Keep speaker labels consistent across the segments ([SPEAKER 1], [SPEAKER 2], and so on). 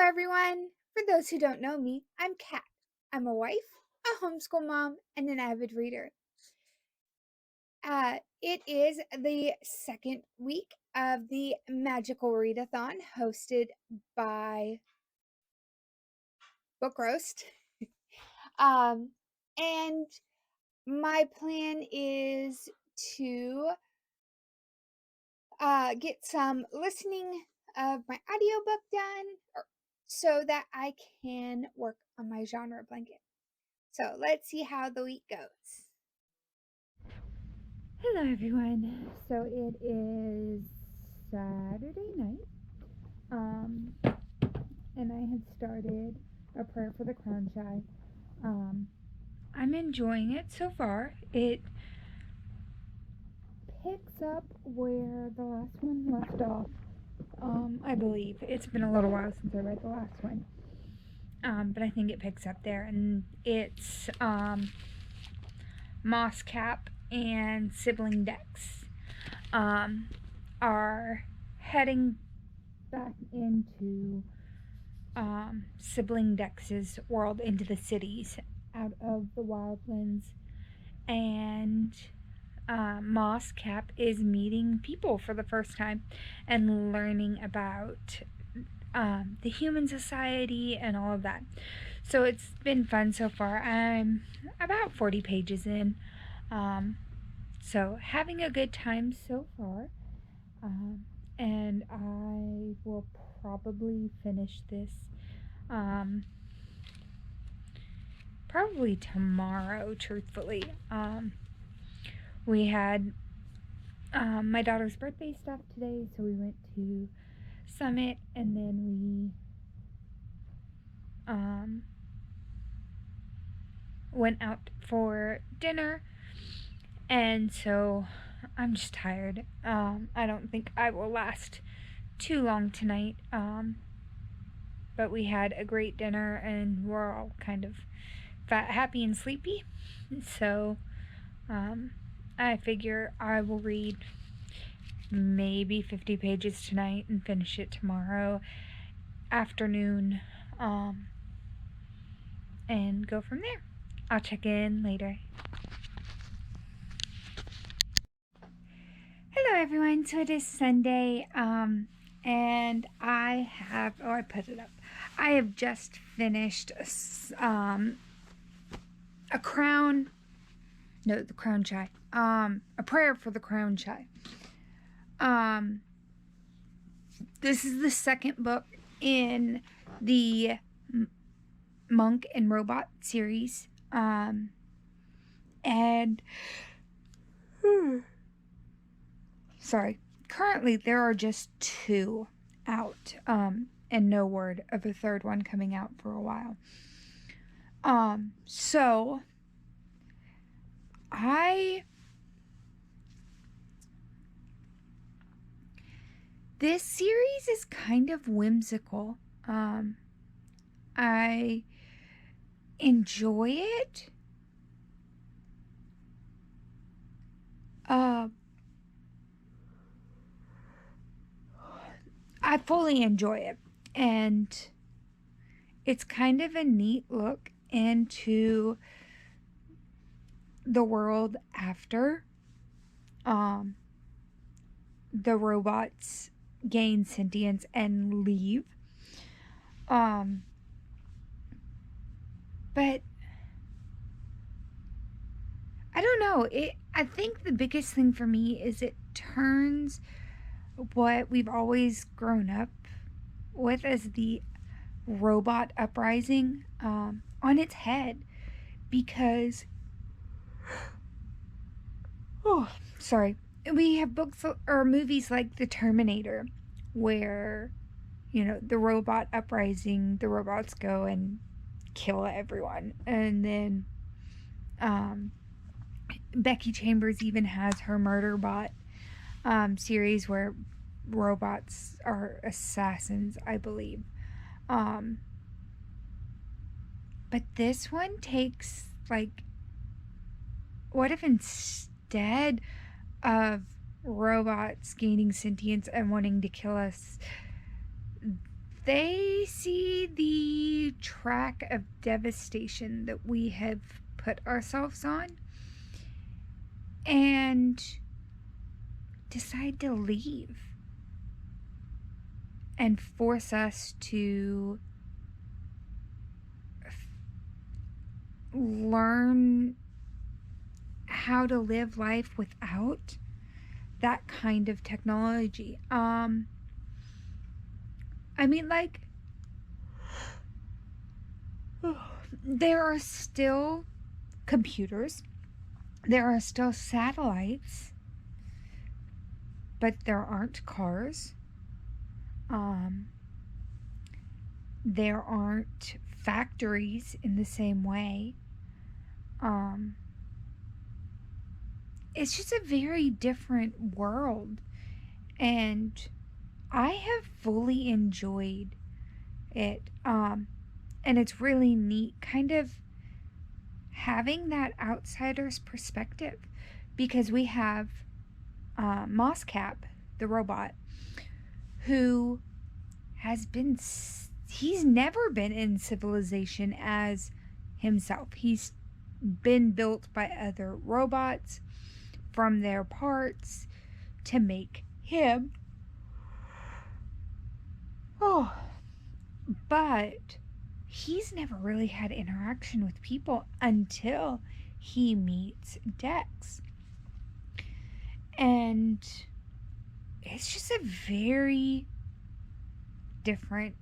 [SPEAKER 1] everyone. For those who don't know me, I'm Kat. I'm a wife, a homeschool mom, and an avid reader. It is the second week of the Magical Readathon hosted by Book Roast. And my plan is to get some listening of my audiobook done so that I can work on my genre blanket. So let's see how the week goes. Hello, everyone. So it is Saturday night, and I had started A Prayer for the Crown Shy. I'm enjoying it so far. It picks up where the last one left off. I believe it's been a little while since I read the last one. But I think it picks up there, and it's Moss Cap and Sibling Dex are heading back into Sibling Dex's world, into the cities out of the wildlands, and Moss Cap is meeting people for the first time and learning about the human society and all of that. So it's been fun so far. I'm about 40 pages in. So having a good time so far. And I will probably finish this probably tomorrow, truthfully. We had my daughter's birthday stuff today, so we went to Summit, and then we went out for dinner, and so I'm just tired. I don't think I will last too long tonight, but we had a great dinner, and we're all kind of happy and sleepy, so I figure I will read maybe 50 pages tonight and finish it tomorrow afternoon, and go from there. I'll check in later. Hello, everyone. So it is Sunday, and I put it up. I have just finished the Crown Shy. A Prayer for the Crown Shy. This is the second book in the Monk and Robot series, and sorry, currently there are just 2 out, and no word of a third one coming out for a while. So this series is kind of whimsical. I enjoy it. I fully enjoy it, and it's kind of a neat look into the world after the robots gain sentience and leave. But I don't know. I think the biggest thing for me is it turns what we've always grown up with as the robot uprising on its head, because we have books or movies like The Terminator, where the robot uprising, the robots go and kill everyone, and then Becky Chambers even has her Murderbot series where robots are assassins, I believe. But this one takes, what if instead of robots gaining sentience and wanting to kill us, they see the track of devastation that we have put ourselves on and decide to leave and force us to learn how to live life without that kind of technology. I mean, like, there are still computers, there are still satellites, but there aren't cars. There aren't factories in the same way. It's just a very different world, and I have fully enjoyed it. And it's really neat kind of having that outsider's perspective, because we have Mosscap, the robot, who has been, he's never been in civilization as himself. He's been built by other robots from their parts to make him. Oh, but he's never really had interaction with people until he meets Dex. And it's just a very different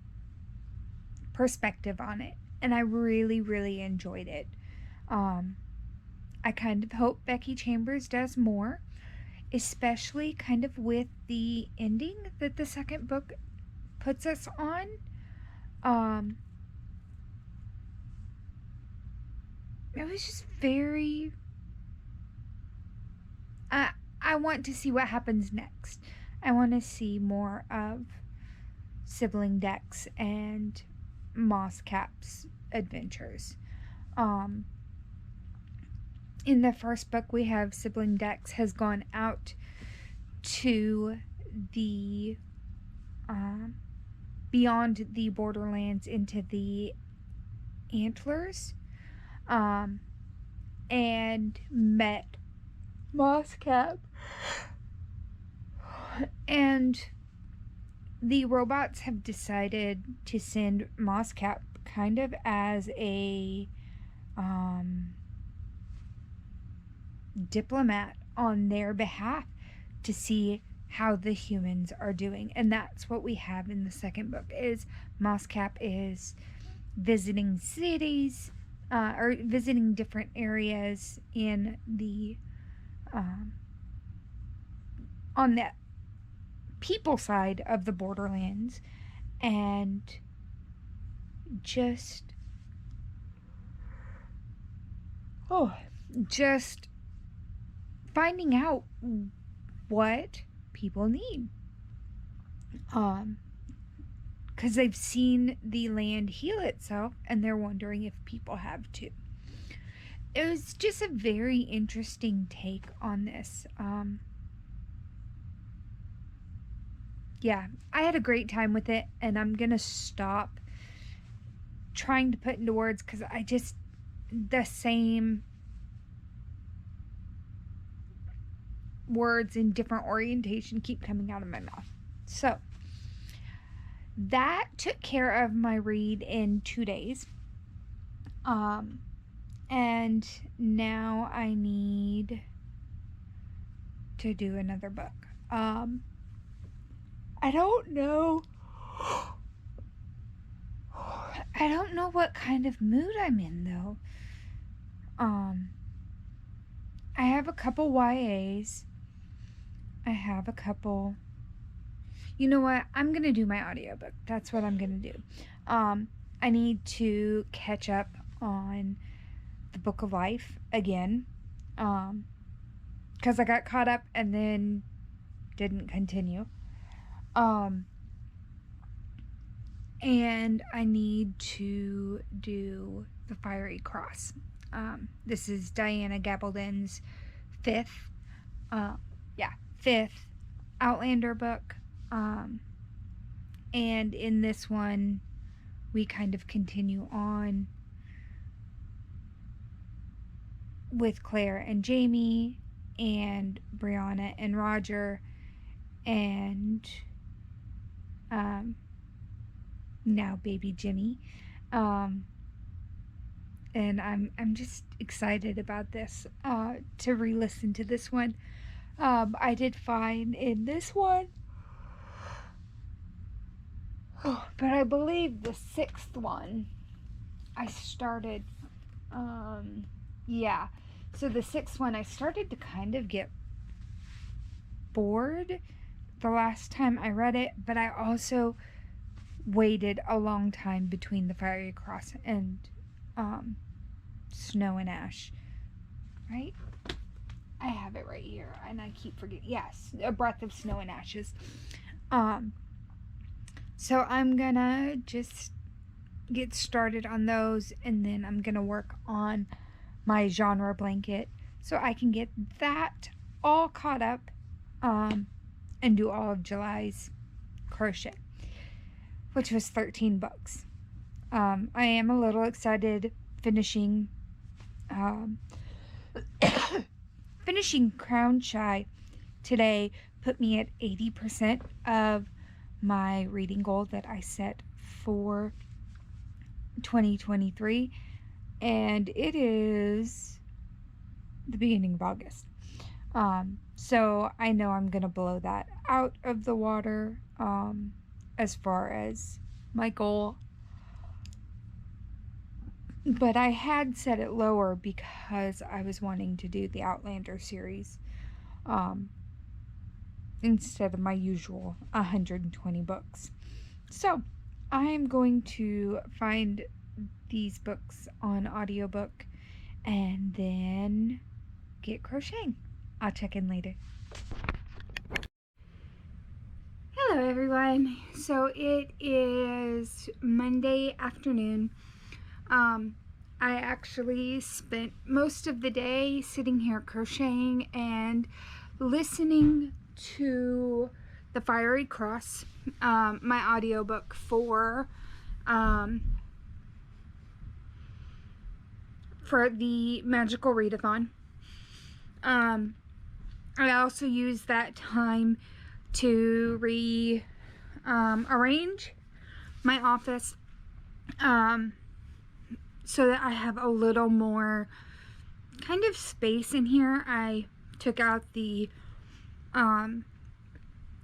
[SPEAKER 1] perspective on it. And I really, really enjoyed it. I kind of hope Becky Chambers does more, especially kind of with the ending that the second book puts us on. It was just very... I want to see what happens next. I want to see more of Sibling Dex and Mosscap's adventures. In the first book, we have Sibling Dex has gone out to the beyond the borderlands into the Antlers, and met Mosscap, and the robots have decided to send Mosscap kind of as a diplomat on their behalf to see how the humans are doing. And that's what we have in the second book, is Mosscap is visiting cities, or visiting different areas in the on the people side of the borderlands, and just finding out what people need, because they've seen the land heal itself and they're wondering if people have too. It was just a very interesting take on this. Yeah, I had a great time with it, and I'm gonna stop trying to put into words, because the same words in different orientation keep coming out of my mouth. So that took care of my read in 2 days. And now I need to do another book. I don't know what kind of mood I'm in, though. I have a couple YAs. I have a couple... You know what? I'm going to do my audiobook. That's what I'm going to do. I need to catch up on the Book of Life again. Because I got caught up and then didn't continue. And I need to do The Fiery Cross. This is Diana Gabaldon's fifth Outlander book. And in this one, we kind of continue on with Claire and Jamie and Brianna and Roger and now baby Jimmy. And I'm just excited about this to re-listen to this one. I did fine in this one, but I believe the 6th one I started, yeah. So the 6th one I started to kind of get bored the last time I read it, but I also waited a long time between the Fiery Cross and Snow and Ash, right? I have it right here and I keep forgetting. Yes, A Breath of Snow and Ashes. So I'm gonna just get started on those, and then I'm gonna work on my genre blanket so I can get that all caught up and do all of July's crochet, which was 13 books. I am a little excited finishing finishing Crown Shy today put me at 80% of my reading goal that I set for 2023, and it is the beginning of August. So I know I'm gonna blow that out of the water as far as my goal. But I had set it lower because I was wanting to do the Outlander series instead of my usual 120 books. So I'm going to find these books on audiobook and then get crocheting. I'll check in later. Hello everyone. So it is Monday afternoon. I actually spent most of the day sitting here crocheting and listening to the Fiery Cross, my audiobook for the Magical Readathon. I also used that time to arrange my office so that I have a little more kind of space in here. I took out the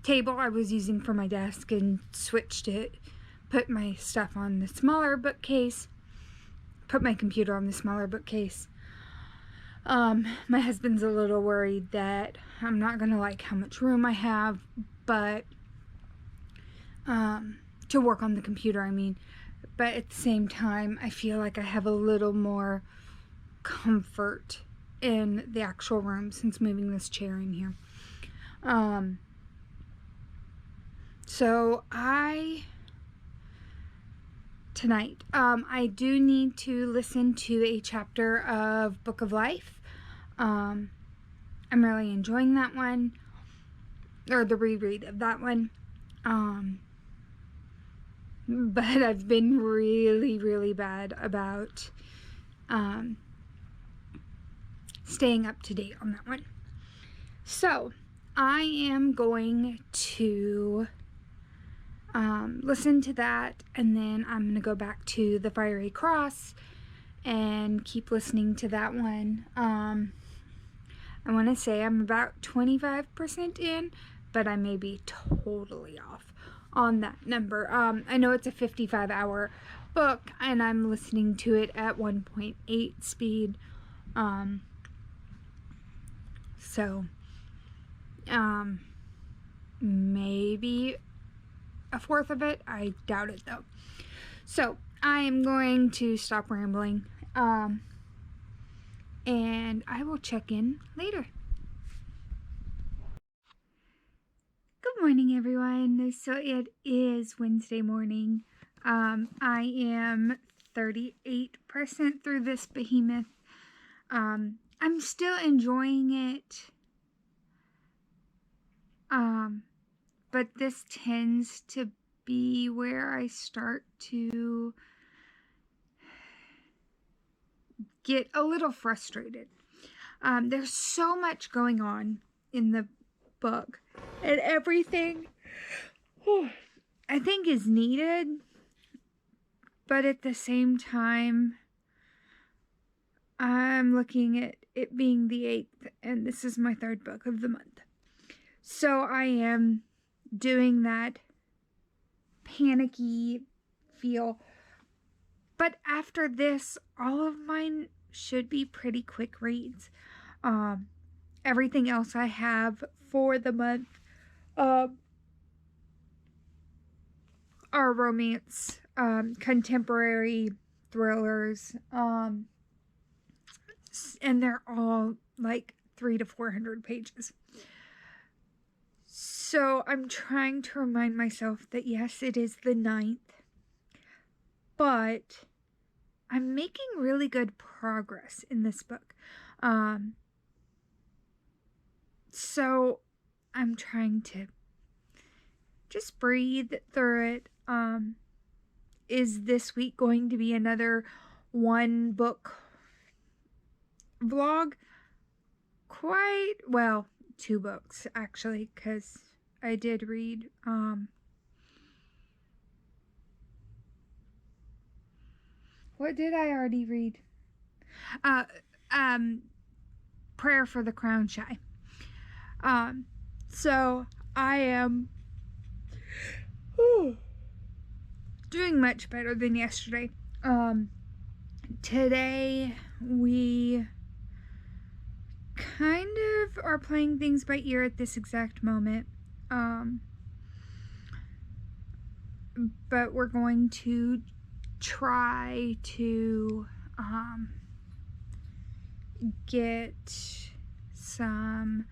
[SPEAKER 1] table I was using for my desk and switched it, put my stuff on the smaller bookcase, put my computer on the smaller bookcase. My husband's a little worried that I'm not gonna like how much room I have, but to work on the computer, I mean. But at the same time, I feel like I have a little more comfort in the actual room since moving this chair in here. So tonight, I do need to listen to a chapter of Book of Life. I'm really enjoying that one, or the reread of that one. But I've been really, really bad about staying up to date on that one. So I am going to listen to that, and then I'm going to go back to the Fiery Cross and keep listening to that one. I want to say I'm about 25% in, but I may be totally off on that number. I know it's a 55-hour book, and I'm listening to it at 1.8 speed. So maybe a fourth of it. I doubt it though. So I am going to stop rambling, and I will check in later. Good morning, everyone. So it is Wednesday morning. I am 38% through this behemoth. I'm still enjoying it. But this tends to be where I start to get a little frustrated. There's so much going on in the book, and everything I think is needed, but at the same time, I'm looking at it being the 8th, and this is my 3rd book of the month. So I am doing that panicky feel. But after this, all of mine should be pretty quick reads. Everything else I have for the month are romance, contemporary thrillers, and they're all like 300 to 400 pages. So I'm trying to remind myself that yes, it is the 9th, but I'm making really good progress in this book. So I'm trying to just breathe through it. Is this week going to be another 1 book vlog? Quite, well, 2 books actually, because I did read what did I already read? Prayer for the Crown Shy. So I am doing much better than yesterday. Today we kind of are playing things by ear at this exact moment. But we're going to try to get some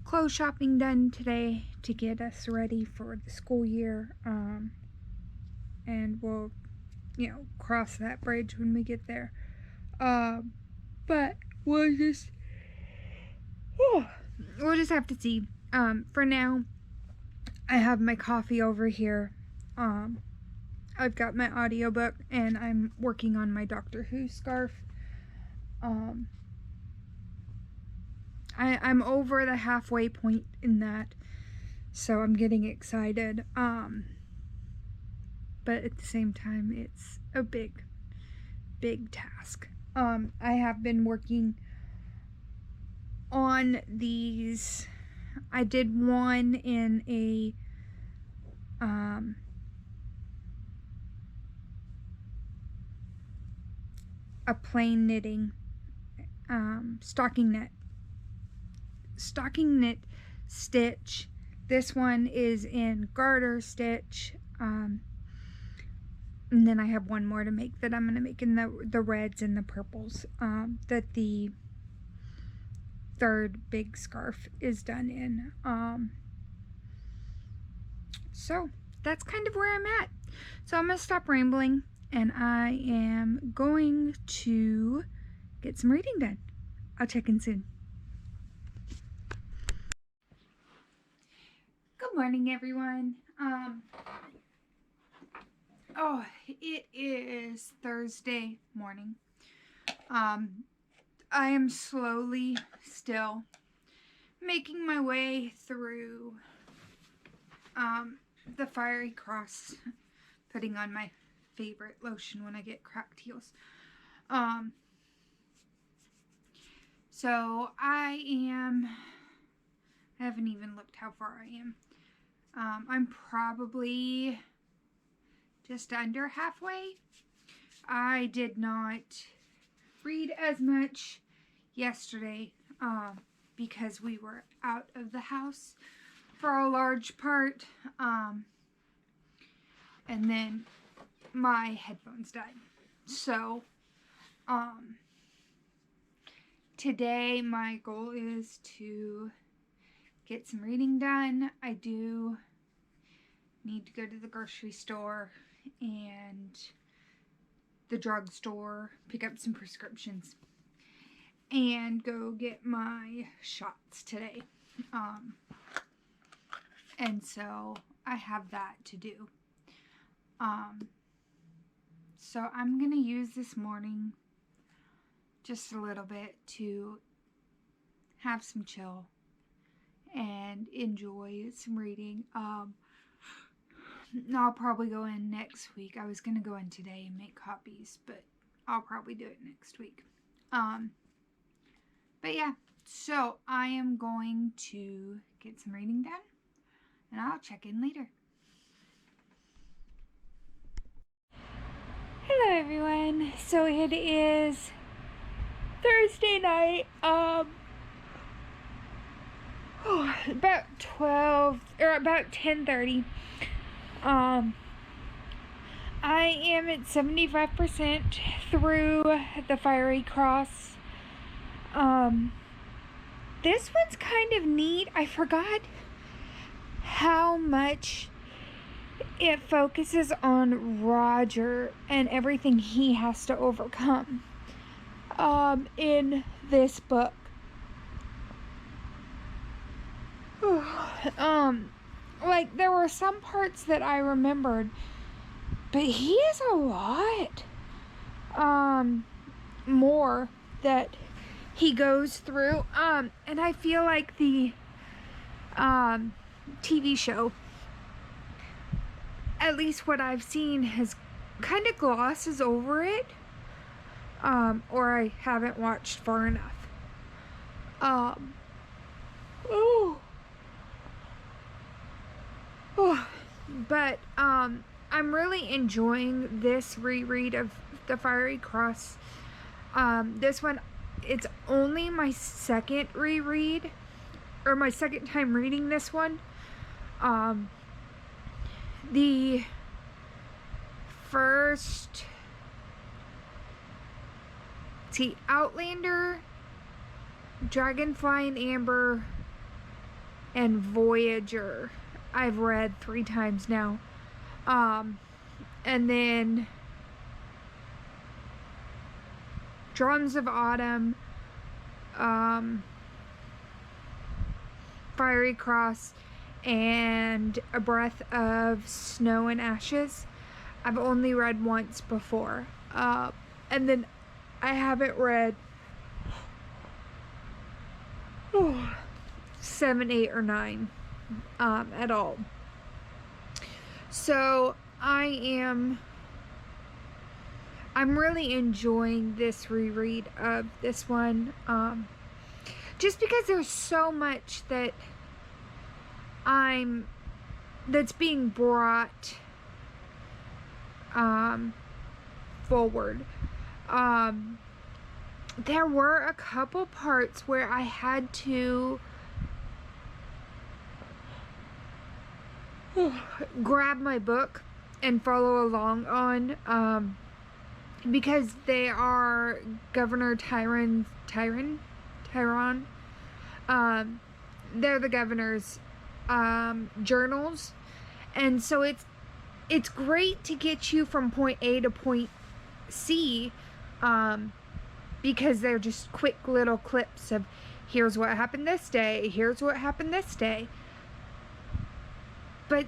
[SPEAKER 1] clothes shopping done today to get us ready for the school year. And we'll, cross that bridge when we get there. But we'll just have to see. For now, I have my coffee over here. I've got my audiobook, and I'm working on my Doctor Who scarf. I'm over the halfway point in that, so I'm getting excited. But at the same time, it's a big task. I have been working on these. I did one in a plain knitting stocking knit stitch. This one is in garter stitch, and then I have one more to make that I'm going to make in the reds and the purples that the 3rd big scarf is done in. So that's kind of where I'm at. So I'm going to stop rambling, and I am going to get some reading done. I'll check in soon. Good morning, everyone. It is Thursday morning. I am slowly still making my way through the Fiery Cross, putting on my favorite lotion when I get cracked heels. So I haven't even looked how far I am. I'm probably just under halfway. I did not read as much yesterday because we were out of the house for a large part, and then my headphones died. So today my goal is to get some reading done. I do need to go to the grocery store and the drugstore, pick up some prescriptions, and go get my shots today. And so I have that to do. So I'm going to use this morning just a little bit to have some chill and enjoy some reading. I'll probably go in next week. I was going to go in today and make copies, but I'll probably do it next week. But yeah, so I am going to get some reading done, and I'll check in later. Hello everyone. So it is Thursday night, about 10:30. I am at 75% through the Fiery Cross. This one's kind of neat. I forgot how much it focuses on Roger and everything he has to overcome in this book. Like, there were some parts that I remembered, but he has a lot more that he goes through, and I feel like the TV show, at least what I've seen, has kind of glosses over it, or I haven't watched far enough. But I'm really enjoying this reread of the Fiery Cross. This one, it's only my second reread, or my second time reading this one. The first, Outlander, Dragonfly and Amber, and Voyager I've read 3 times now. And then Drums of Autumn, Fiery Cross, and A Breath of Snow and Ashes I've only read once before. And then I haven't read 7, 8, or 9 at all. So I'm really enjoying this reread of this one, just because there's so much that's being brought forward. There were a couple parts where I had to grab my book and follow along on, because they are Governor Tyron, they're the governor's journals, and so it's great to get you from point A to point C, because they're just quick little clips of here's what happened this day, here's what happened this day. But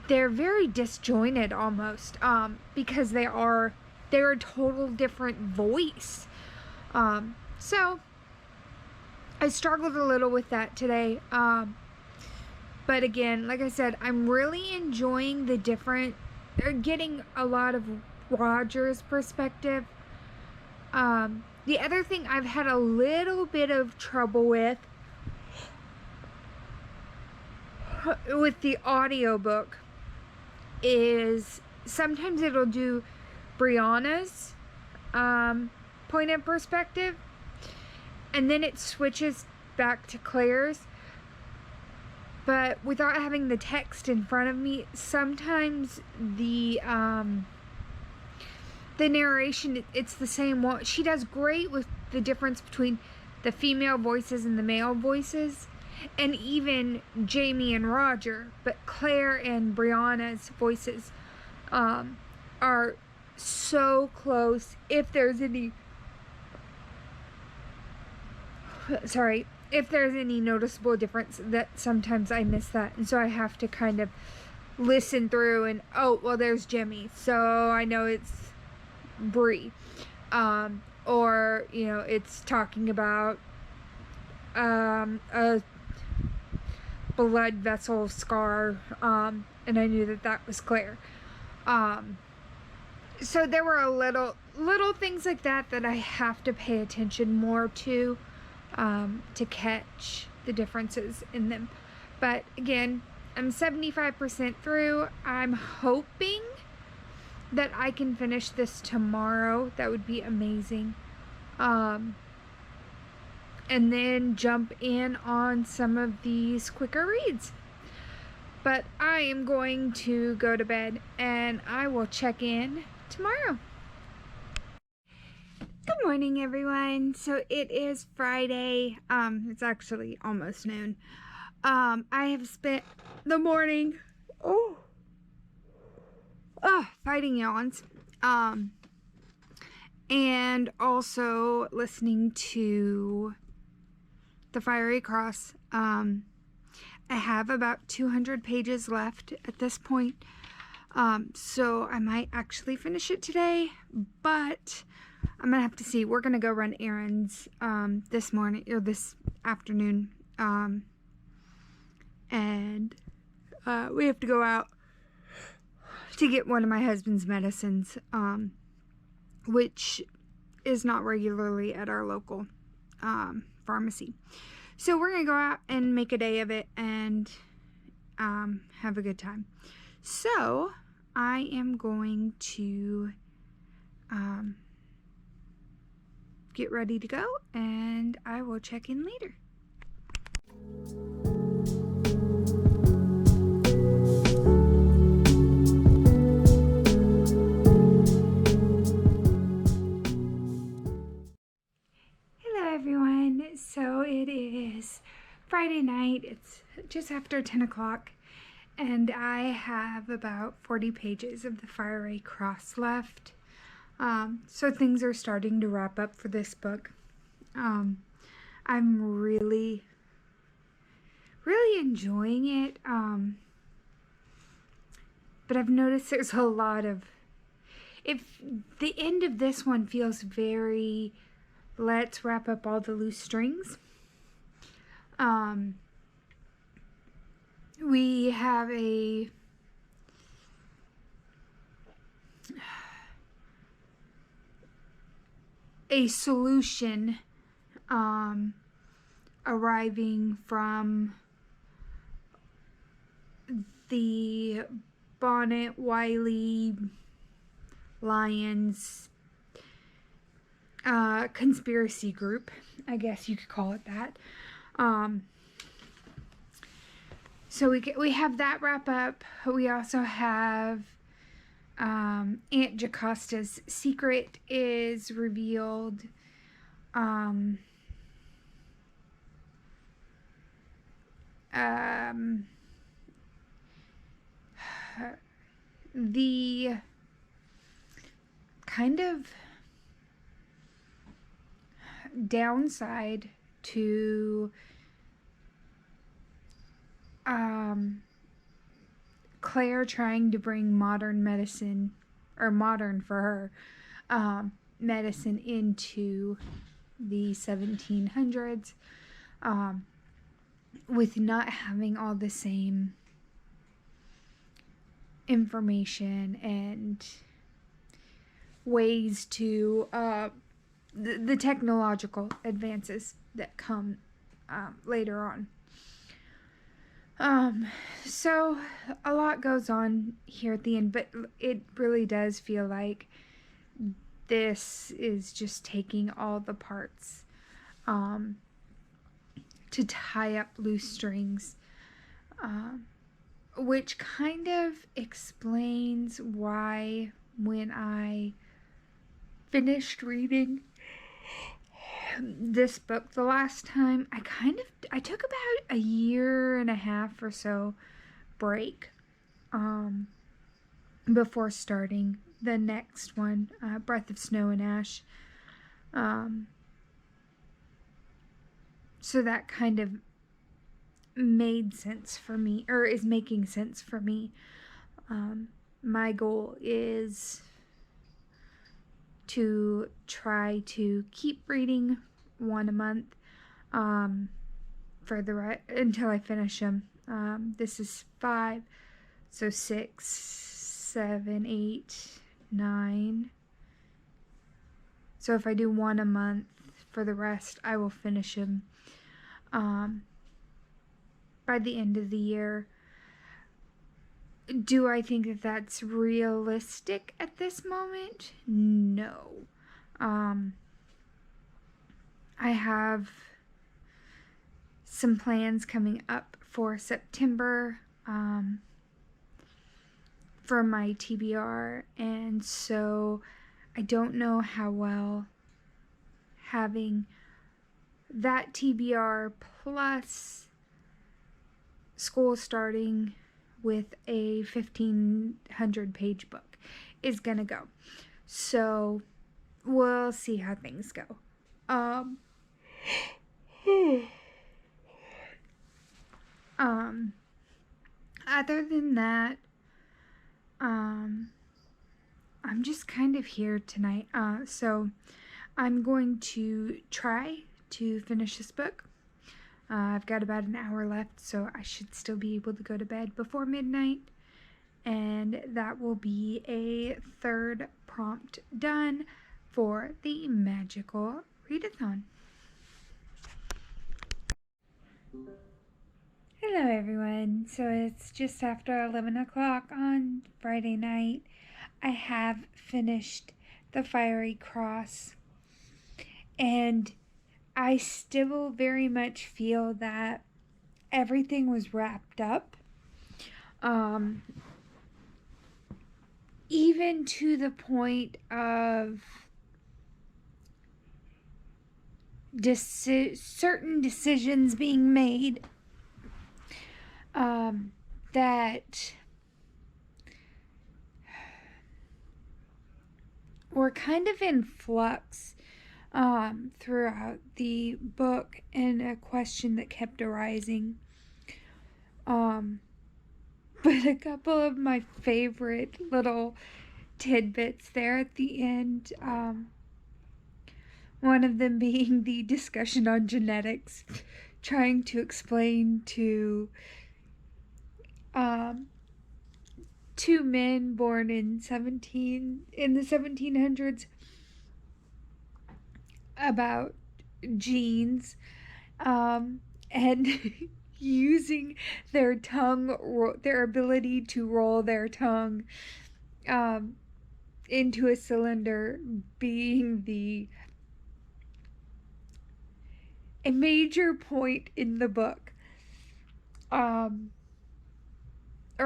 [SPEAKER 1] they're very disjointed almost, because they're a total different voice. So I struggled a little with that today. But again, like I said, I'm really enjoying getting a lot of Roger's perspective. The other thing I've had a little bit of trouble with the audiobook is sometimes it'll do Brianna's point of perspective, and then it switches back to Claire's. But without having the text in front of me, sometimes the narration, it's the same one. She does great with the difference between the female voices and the male voices, and even Jamie and Roger. But Claire and Brianna's voices are so close. If there's any noticeable difference, that sometimes I miss that, and so I have to kind of listen through and, oh, well, there's Jimmy, so I know it's Bree. Or, you know, it's talking about a blood vessel scar, and I knew that that was Claire. So there were a little things like that that I have to pay attention more to catch the differences in them. But again, I'm 75% through. I'm hoping that I can finish this tomorrow. That would be amazing. And then jump in on some of these quicker reads. But I am going to go to bed, and I will check in tomorrow. Good morning, everyone. So it is Friday. It's actually almost noon. I have spent the morning fighting yawns. And also listening to the Fiery Cross. I have about 200 pages left at this point. So I might actually finish it today, but I'm gonna have to see. We're gonna go run errands this morning or this afternoon. And we have to go out to get one of my husband's medicines, which is not regularly at our local pharmacy. So we're gonna go out and make a day of it and have a good time. So I am going to get ready to go, and I will check in later. Hello everyone. So it is Friday night. It's just after 10 o'clock. And I have about 40 pages of the Fiery Cross left. So things are starting to wrap up for this book. I'm really enjoying it. But I've noticed there's a lot of... If the end of this one feels very... Let's wrap up all the loose strings. We have a solution arriving from the Bonnet Wiley Lyons conspiracy group, I guess you could call it that. So we have that wrap up. We also have Aunt Jacosta's secret is revealed. The kind of downside to Claire trying to bring modern medicine, or modern for her, medicine into the 1700s, with not having all the same information and ways to the technological advances that come later on. So a lot goes on here at the end, but it really does feel like this is just taking all the parts to tie up loose strings, which kind of explains why when I finished reading this book the last time, I took about a year and a half or so break before starting the next one, Breath of Snow and Ash. So that kind of made sense for me, or is making sense for me. My goal is to try to keep reading one a month for the until I finish them. This is 5, so 6, 7, 8, 9. So if I do one a month for the rest, I will finish them by the end of the year. Do I think that that's realistic at this moment? No. I have some plans coming up for September for my TBR, and so I don't know how well having that TBR plus school starting with a 1,500 page book is gonna go. So we'll see how things go. Other than that, I'm just kind of here tonight. So I'm going to try to finish this book. I've got about an hour left, so I should still be able to go to bed before midnight. And that will be a 3rd prompt done for the magical readathon. Hello everyone. So it's just after 11 o'clock on Friday night. I have finished The Fiery Cross, and I still very much feel that everything was wrapped up. Even to the point of certain decisions being made that were kind of in flux throughout the book, and a question that kept arising. But a couple of my favorite little tidbits there at the end. One of them being the discussion on genetics, trying to explain to 2 men born in the 1700s about genes, and using their tongue, their ability to roll their tongue into a cylinder being a major point in the book, or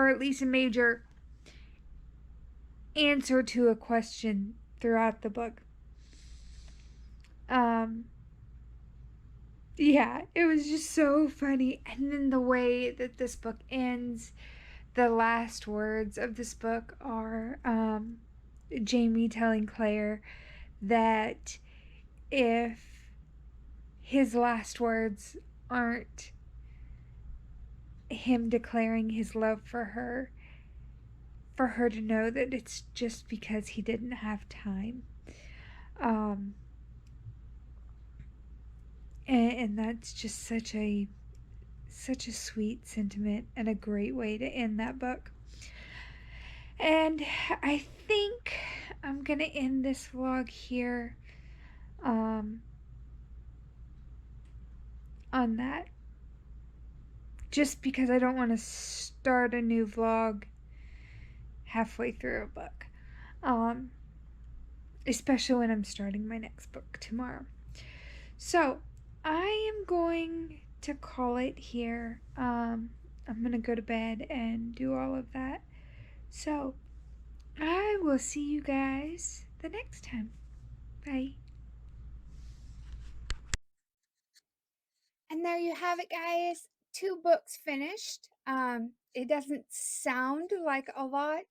[SPEAKER 1] at least a major answer to a question throughout the book. Yeah, it was just so funny. And then the way that this book ends, the last words of this book are Jamie telling Claire that if his last words aren't him declaring his love for her to know that it's just because he didn't have time. And that's just such a sweet sentiment and a great way to end that book. And I think I'm gonna end this vlog here on that, just because I don't want to start a new vlog halfway through a book, especially when I'm starting my next book tomorrow. So I am going to call it here. I'm gonna go to bed and do all of that. So I will see you guys the next time. Bye. And there you have it, guys. 2 books finished. It doesn't sound like a lot,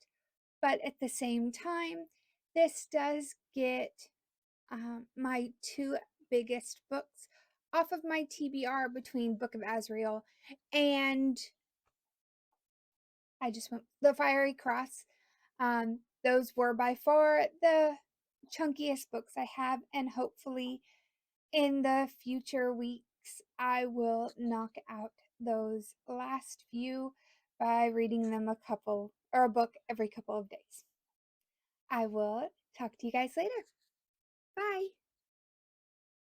[SPEAKER 1] but at the same time, this does get my 2 biggest books off of my TBR between Book of Azrael and I just went the Fiery Cross. Those were by far the chunkiest books I have, and hopefully in the future weeks, I will knock out those last few by reading them a book every couple of days. I will talk to you guys later. Bye.